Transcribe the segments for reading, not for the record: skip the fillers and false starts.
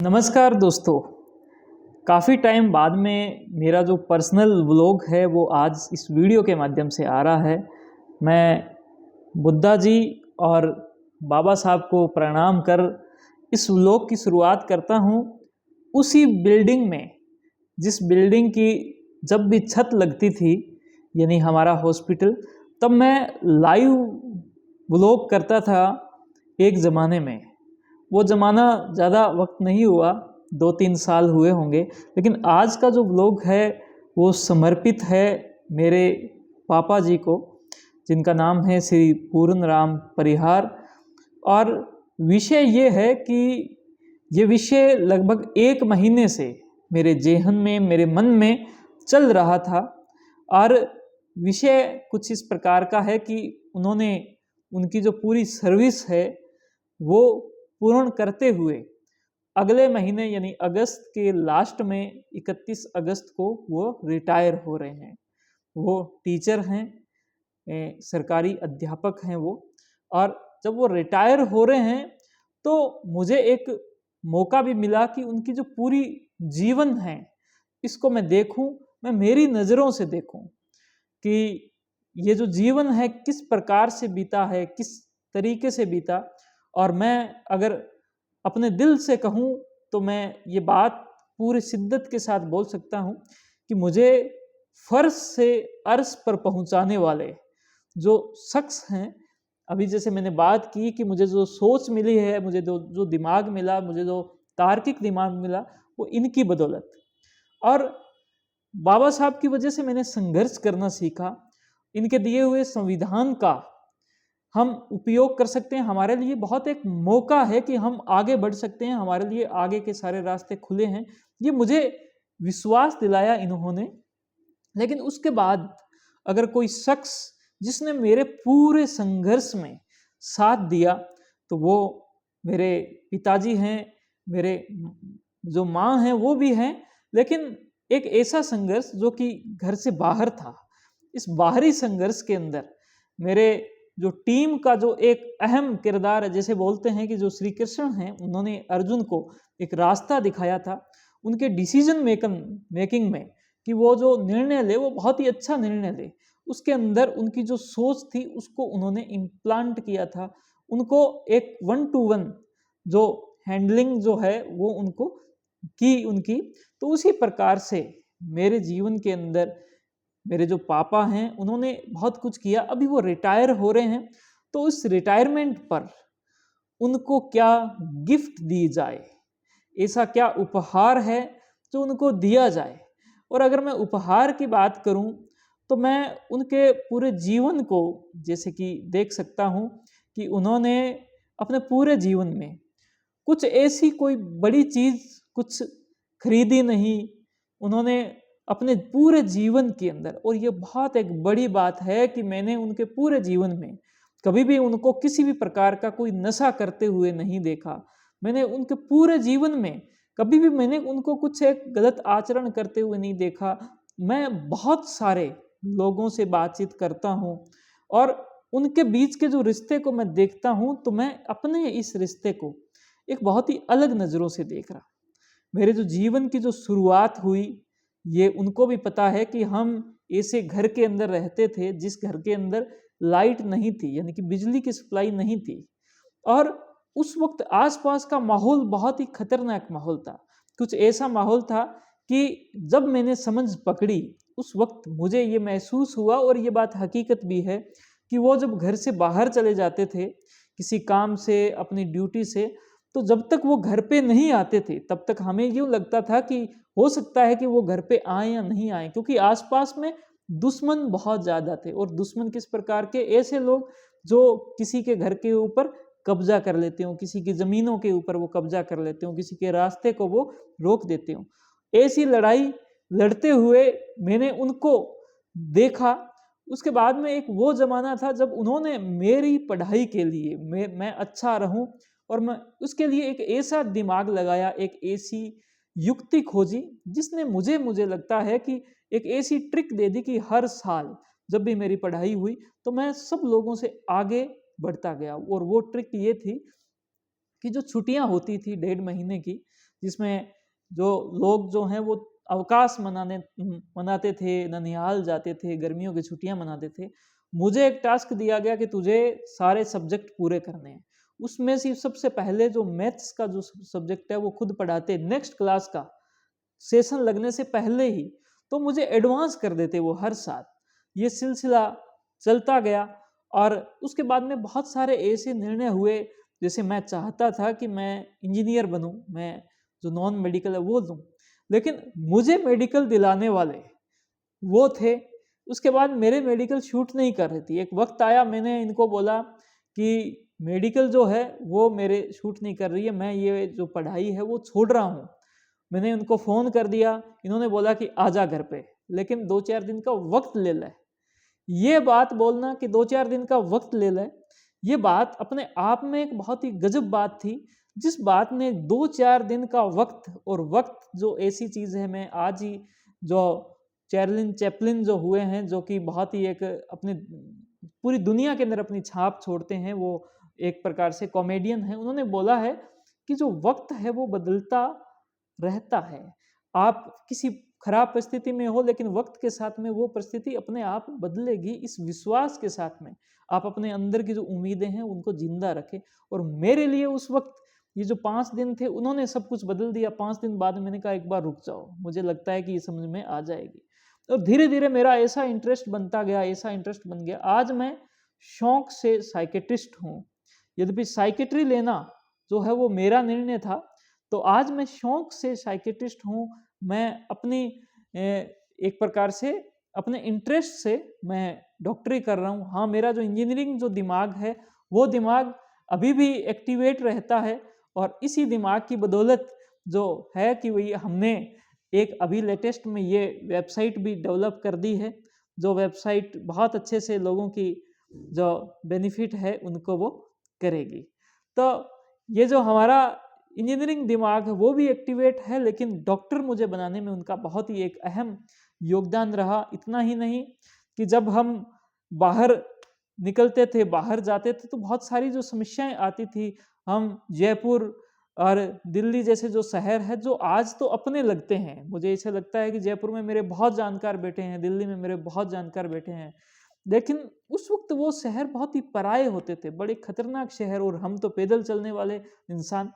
नमस्कार दोस्तों। काफ़ी टाइम बाद में मेरा जो पर्सनल व्लॉग है वो आज इस वीडियो के माध्यम से आ रहा है। मैं बुद्धा जी और बाबा साहब को प्रणाम कर इस व्लॉग की शुरुआत करता हूँ। उसी बिल्डिंग में जिस बिल्डिंग की जब भी छत लगती थी, यानी हमारा हॉस्पिटल, तब मैं लाइव व्लॉग करता था एक ज़माने में। वो ज़माना ज़्यादा वक्त नहीं हुआ, 2-3 साल हुए होंगे, लेकिन आज का जो व्लॉग है वो समर्पित है मेरे पापा जी को, जिनका नाम है श्री पूर्ण राम परिहार। और विषय ये है कि ये विषय लगभग 1 महीने से मेरे जेहन में, मेरे मन में चल रहा था। और विषय कुछ इस प्रकार का है कि उन्होंने उनकी जो पूरी सर्विस है वो पूर्ण करते हुए अगले महीने यानी अगस्त के लास्ट में 31 अगस्त को वो रिटायर हो रहे हैं। वो टीचर हैं, सरकारी अध्यापक हैं वो। और जब वो रिटायर हो रहे हैं तो मुझे एक मौका भी मिला कि उनकी जो पूरी जीवन है इसको मैं देखूं, मैं मेरी नज़रों से देखूं कि ये जो जीवन है किस प्रकार से बीता है, किस तरीके से बीता। और मैं अगर अपने दिल से कहूँ तो मैं ये बात पूरी शिद्दत के साथ बोल सकता हूँ कि मुझे फर्श से अर्श पर पहुँचाने वाले जो शख्स हैं, अभी जैसे मैंने बात की कि मुझे जो सोच मिली है, मुझे जो दिमाग मिला, मुझे जो तार्किक दिमाग मिला, वो इनकी बदौलत। और बाबा साहब की वजह से मैंने संघर्ष करना सीखा। इनके दिए हुए संविधान का हम उपयोग कर सकते हैं। हमारे लिए बहुत एक मौका है कि हम आगे बढ़ सकते हैं, हमारे लिए आगे के सारे रास्ते खुले हैं। ये मुझे विश्वास दिलाया इन्होंने। लेकिन उसके बाद अगर कोई शख्स जिसने मेरे पूरे संघर्ष में साथ दिया तो वो मेरे पिताजी हैं, मेरे जो माँ हैं वो भी हैं। लेकिन एक ऐसा संघर्ष जो कि घर से बाहर था, इस बाहरी संघर्ष के अंदर मेरे जो टीम का जो एक अहम किरदार है, जैसे बोलते हैं कि जो श्री कृष्ण हैं उन्होंने अर्जुन को एक रास्ता दिखाया था उनके डिसीजन मेकिंग में, कि वो जो निर्णय ले वो बहुत ही अच्छा निर्णय ले। उसके अंदर उनकी जो सोच थी उसको उन्होंने इम्प्लांट किया था। उनको एक 1-to-1 जो हैंडलिंग जो है वो उनको की उनकी। तो उसी प्रकार से मेरे जीवन के अंदर मेरे जो पापा हैं उन्होंने बहुत कुछ किया। अभी वो रिटायर हो रहे हैं, तो उस रिटायरमेंट पर उनको क्या गिफ्ट दी जाए, ऐसा क्या उपहार है जो उनको दिया जाए। और अगर मैं उपहार की बात करूं तो मैं उनके पूरे जीवन को जैसे कि देख सकता हूं कि उन्होंने अपने पूरे जीवन में कुछ ऐसी कोई बड़ी चीज़ कुछ खरीदी नहीं उन्होंने अपने पूरे जीवन के अंदर। और ये बहुत एक बड़ी बात है कि मैंने उनके पूरे जीवन में कभी भी उनको किसी भी प्रकार का कोई नशा करते हुए नहीं देखा। मैंने उनके पूरे जीवन में कभी भी मैंने उनको कुछ एक गलत आचरण करते हुए नहीं देखा। मैं बहुत सारे लोगों से बातचीत करता हूँ और उनके बीच के जो रिश्ते को मैं देखता हूँ तो मैं अपने इस रिश्ते को एक बहुत ही अलग नज़रों से देख रहा। मेरे जो जीवन की जो शुरुआत हुई, ये उनको भी पता है कि हम ऐसे घर के अंदर रहते थे जिस घर के अंदर लाइट नहीं थी, यानी कि बिजली की सप्लाई नहीं थी। और उस वक्त आसपास का माहौल बहुत ही खतरनाक माहौल था। कुछ ऐसा माहौल था कि जब मैंने समझ पकड़ी उस वक्त मुझे ये महसूस हुआ, और ये बात हकीकत भी है, कि वो जब घर से बाहर चले जाते थे किसी काम से, अपनी ड्यूटी से, तो जब तक वो घर पे नहीं आते थे तब तक हमें यूँ लगता था कि हो सकता है कि वो घर पे आए या नहीं आए, क्योंकि आसपास में दुश्मन बहुत ज़्यादा थे। और दुश्मन किस प्रकार के, ऐसे लोग जो किसी के घर के ऊपर कब्जा कर लेते हो, किसी की ज़मीनों के ऊपर वो कब्जा कर लेते हो, किसी के रास्ते को वो रोक देते हो। ऐसी लड़ाई लड़ते हुए मैंने उनको देखा। उसके बाद में एक वो ज़माना था जब उन्होंने मेरी पढ़ाई के लिए मैं अच्छा रहूं, और मैं उसके लिए एक ऐसा दिमाग लगाया, एक ऐसी युक्ति खोजी जिसने मुझे लगता है कि एक ऐसी ट्रिक दे दी कि हर साल जब भी मेरी पढ़ाई हुई तो मैं सब लोगों से आगे बढ़ता गया। और वो ट्रिक ये थी कि जो छुट्टियां होती थी 1.5 महीने की, जिसमें जो लोग जो हैं वो अवकाश मनाते थे, ननिहाल जाते थे, गर्मियों की छुट्टियां मनाते थे। मुझे एक टास्क दिया गया कि तुझे सारे सब्जेक्ट पूरे करने हैं। उसमें से सबसे पहले जो मैथ्स का जो सब्जेक्ट है वो खुद पढ़ाते, नेक्स्ट क्लास का सेशन लगने से पहले ही, तो मुझे एडवांस कर देते वो हर साल। ये सिलसिला चलता गया और उसके बाद में बहुत सारे ऐसे निर्णय हुए, जैसे मैं चाहता था कि मैं इंजीनियर बनूं, मैं जो नॉन मेडिकल है वो लूं, लेकिन मुझे मेडिकल दिलाने वाले वो थे। उसके बाद मेरे मेडिकल शूट नहीं कर रही थी। एक वक्त आया, मैंने इनको बोला कि मेडिकल जो है वो मेरे शूट नहीं कर रही है, मैं ये जो पढ़ाई है वो छोड़ रहा हूँ। मैंने उनको फ़ोन कर दिया, इन्होंने बोला कि आजा घर पे, लेकिन 2-4 दिन का वक्त ले ले। ये बात बोलना कि 2-4 दिन का वक्त ले ले, ये बात अपने आप में एक बहुत ही गजब बात थी, जिस बात ने 2-4 दिन का वक्त, और वक्त जो ऐसी चीज़ है, मैं आज ही जो चार्लिन चैपलिन जो हुए हैं, जो कि बहुत ही एक अपनी पूरी दुनिया के अंदर अपनी छाप छोड़ते हैं, वो एक प्रकार से कॉमेडियन है, उन्होंने बोला है कि जो वक्त है वो बदलता रहता है। आप किसी खराब परिस्थिति में हो, लेकिन वक्त के साथ में वो परिस्थिति अपने आप बदलेगी, इस विश्वास के साथ में आप अपने अंदर की जो उम्मीदें हैं उनको जिंदा रखें। और मेरे लिए उस वक्त ये जो 5 दिन थे उन्होंने सब कुछ बदल दिया। 5 दिन बाद मैंने कहा एक बार रुक जाओ, मुझे लगता है कि ये समझ में आ जाएगी। और धीरे धीरे मेरा ऐसा इंटरेस्ट बनता गया, ऐसा इंटरेस्ट बन गया, आज मैं शौक से साइकेट्रिस्ट हूँ। यद्यपि साइकेट्री लेना जो है वो मेरा निर्णय था, तो आज मैं शौक से साइकेट्रिस्ट हूँ। मैं अपनी एक प्रकार से अपने इंटरेस्ट से मैं डॉक्टरी कर रहा हूँ। हाँ, मेरा जो इंजीनियरिंग जो दिमाग है वो दिमाग अभी भी एक्टिवेट रहता है, और इसी दिमाग की बदौलत जो है कि वही हमने एक अभी लेटेस्ट में ये वेबसाइट भी डेवलप कर दी है, जो वेबसाइट बहुत अच्छे से लोगों की जो बेनिफिट है उनको वो करेगी। तो ये जो हमारा इंजीनियरिंग दिमाग है वो भी एक्टिवेट है, लेकिन डॉक्टर मुझे बनाने में उनका बहुत ही एक अहम योगदान रहा। इतना ही नहीं कि जब हम बाहर निकलते थे, बाहर जाते थे, तो बहुत सारी जो समस्याएं आती थी। हम जयपुर और दिल्ली जैसे जो शहर है, जो आज तो अपने लगते हैं, मुझे ऐसा लगता है कि जयपुर में मेरे बहुत जानकार बैठे हैं, दिल्ली में मेरे बहुत जानकार बैठे हैं, लेकिन उस वक्त वो शहर बहुत ही पराये होते थे, बड़े खतरनाक शहर। और हम तो पैदल चलने वाले इंसान,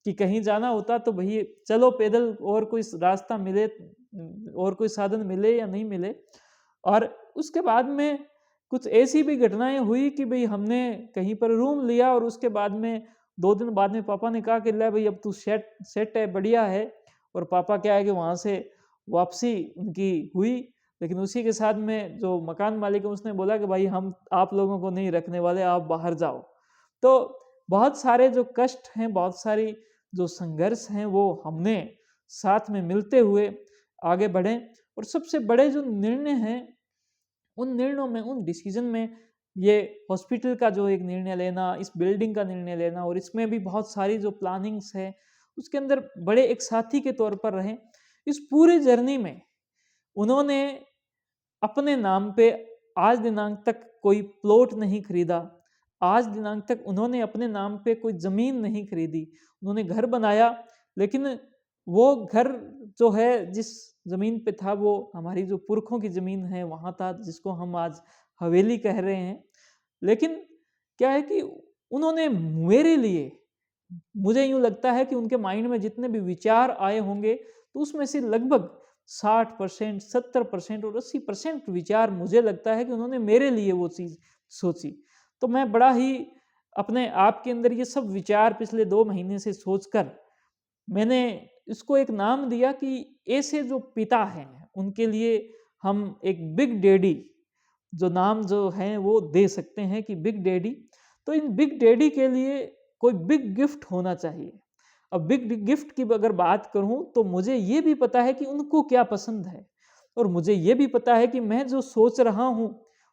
कि कहीं जाना होता तो भई चलो पैदल, और कोई रास्ता मिले और कोई साधन मिले या नहीं मिले। और उसके बाद में कुछ ऐसी भी घटनाएं हुई कि भाई हमने कहीं पर रूम लिया, और उसके बाद में 2 दिन बाद में पापा ने कहा कि ले भाई अब तू सेट है, बढ़िया है। और पापा क्या है कि वहाँ से वापसी उनकी हुई, लेकिन उसी के साथ में जो मकान मालिक है उसने बोला कि भाई हम आप लोगों को नहीं रखने वाले, आप बाहर जाओ। तो बहुत सारे जो कष्ट हैं, बहुत सारी जो संघर्ष हैं, वो हमने साथ में मिलते हुए आगे बढ़े। और सबसे बड़े जो निर्णय हैं, उन निर्णयों में, उन डिसीजन में, ये हॉस्पिटल का जो एक निर्णय लेना, इस बिल्डिंग का निर्णय लेना, और इसमें भी बहुत सारी जो प्लानिंग्स है उसके अंदर बड़े एक साथी के तौर पर रहे। इस पूरी जर्नी में उन्होंने अपने नाम पे आज दिनांक तक कोई प्लॉट नहीं खरीदा, आज दिनांक तक उन्होंने अपने नाम पे कोई ज़मीन नहीं खरीदी। उन्होंने घर बनाया, लेकिन वो घर जो है जिस ज़मीन पे था वो हमारी जो पुरखों की ज़मीन है वहाँ था, जिसको हम आज हवेली कह रहे हैं। लेकिन क्या है कि उन्होंने मेरे लिए, मुझे यूँ लगता है कि उनके माइंड में जितने भी विचार आए होंगे, तो उसमें से लगभग 60%, 70% और 80% विचार मुझे लगता है कि उन्होंने मेरे लिए वो चीज़ सोची। तो मैं बड़ा ही अपने आप के अंदर ये सब विचार पिछले 2 महीने से सोचकर मैंने इसको एक नाम दिया कि ऐसे जो पिता हैं उनके लिए हम एक बिग डैडी जो नाम जो है वो दे सकते हैं, कि बिग डैडी। तो इन बिग डैडी के लिए कोई बिग गिफ्ट होना चाहिए। अब बिग गिफ्ट की अगर बात करूं तो मुझे ये भी पता है कि उनको क्या पसंद है, और मुझे ये भी पता है कि मैं जो सोच रहा हूं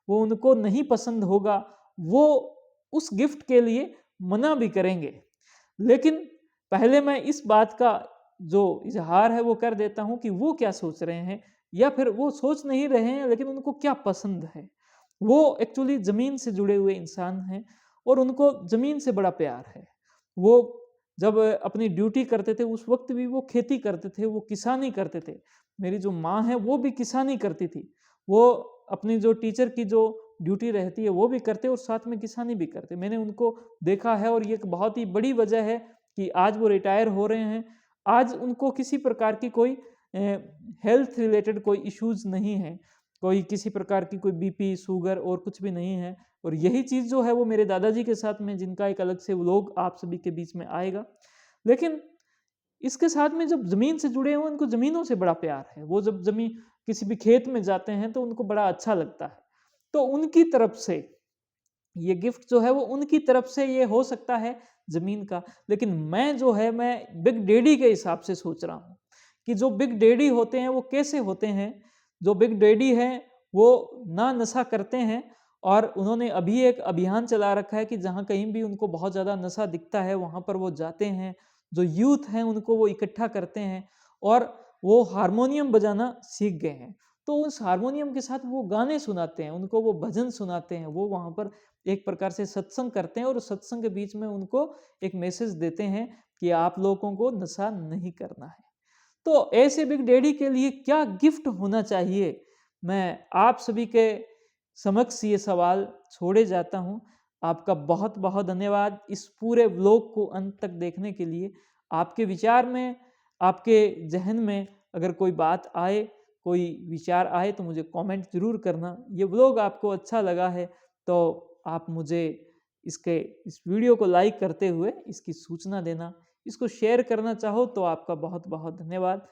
वो उनको नहीं पसंद होगा, वो उस गिफ्ट के लिए मना भी करेंगे। लेकिन पहले मैं इस बात का जो इजहार है वो कर देता हूं कि वो क्या सोच रहे हैं, या फिर वो सोच नहीं रहे हैं लेकिन उनको क्या पसंद है। वो एक्चुअली ज़मीन से जुड़े हुए इंसान हैं, और उनको ज़मीन से बड़ा प्यार है। वो जब अपनी ड्यूटी करते थे उस वक्त भी वो खेती करते थे, वो किसानी करते थे। मेरी जो माँ है वो भी किसानी करती थी। वो अपनी जो टीचर की जो ड्यूटी रहती है वो भी करते और साथ में किसानी भी करते। मैंने उनको देखा है और ये एक बहुत ही बड़ी वजह है कि आज वो रिटायर हो रहे हैं। आज उनको किसी प्रकार की कोई हेल्थ रिलेटेड कोई इश्यूज नहीं है, कोई किसी प्रकार की कोई बीपी, शुगर और कुछ भी नहीं है। और यही चीज़ जो है वो मेरे दादाजी के साथ में, जिनका एक अलग से व्लॉग आप सभी के बीच में आएगा। लेकिन इसके साथ में जब ज़मीन से जुड़े हैं उनको ज़मीनों से बड़ा प्यार है। वो जब ज़मीन किसी भी खेत में जाते हैं तो उनको बड़ा अच्छा लगता है। तो उनकी तरफ से ये गिफ्ट जो है वो उनकी तरफ से ये हो सकता है ज़मीन का। लेकिन मैं जो है मैं बिग डैडी के हिसाब से सोच रहा हूँ कि जो बिग डैडी होते हैं वो कैसे होते हैं। जो बिग डैडी हैं वो ना नशा करते हैं और उन्होंने अभी एक अभियान चला रखा है कि जहाँ कहीं भी उनको बहुत ज़्यादा नशा दिखता है वहाँ पर वो जाते हैं, जो यूथ हैं उनको वो इकट्ठा करते हैं और वो हारमोनियम बजाना सीख गए हैं। तो उस हारमोनियम के साथ वो गाने सुनाते हैं, उनको वो भजन सुनाते हैं, वो वहाँ पर एक प्रकार से सत्संग करते हैं और सत्संग के बीच में उनको एक मैसेज देते हैं कि आप लोगों को नशा नहीं करना है। तो ऐसे बिग डैडी के लिए क्या गिफ्ट होना चाहिए, मैं आप सभी के समक्ष ये सवाल छोड़े जाता हूँ। आपका बहुत बहुत धन्यवाद इस पूरे व्लॉग को अंत तक देखने के लिए। आपके विचार में, आपके जहन में अगर कोई बात आए, कोई विचार आए तो मुझे कमेंट ज़रूर करना। ये व्लॉग आपको अच्छा लगा है तो आप मुझे इस वीडियो को लाइक करते हुए इसकी सूचना देना। इसको शेयर करना चाहो तो आपका बहुत बहुत धन्यवाद।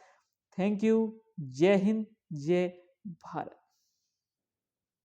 Thank you. जय हिंद, जय भारत।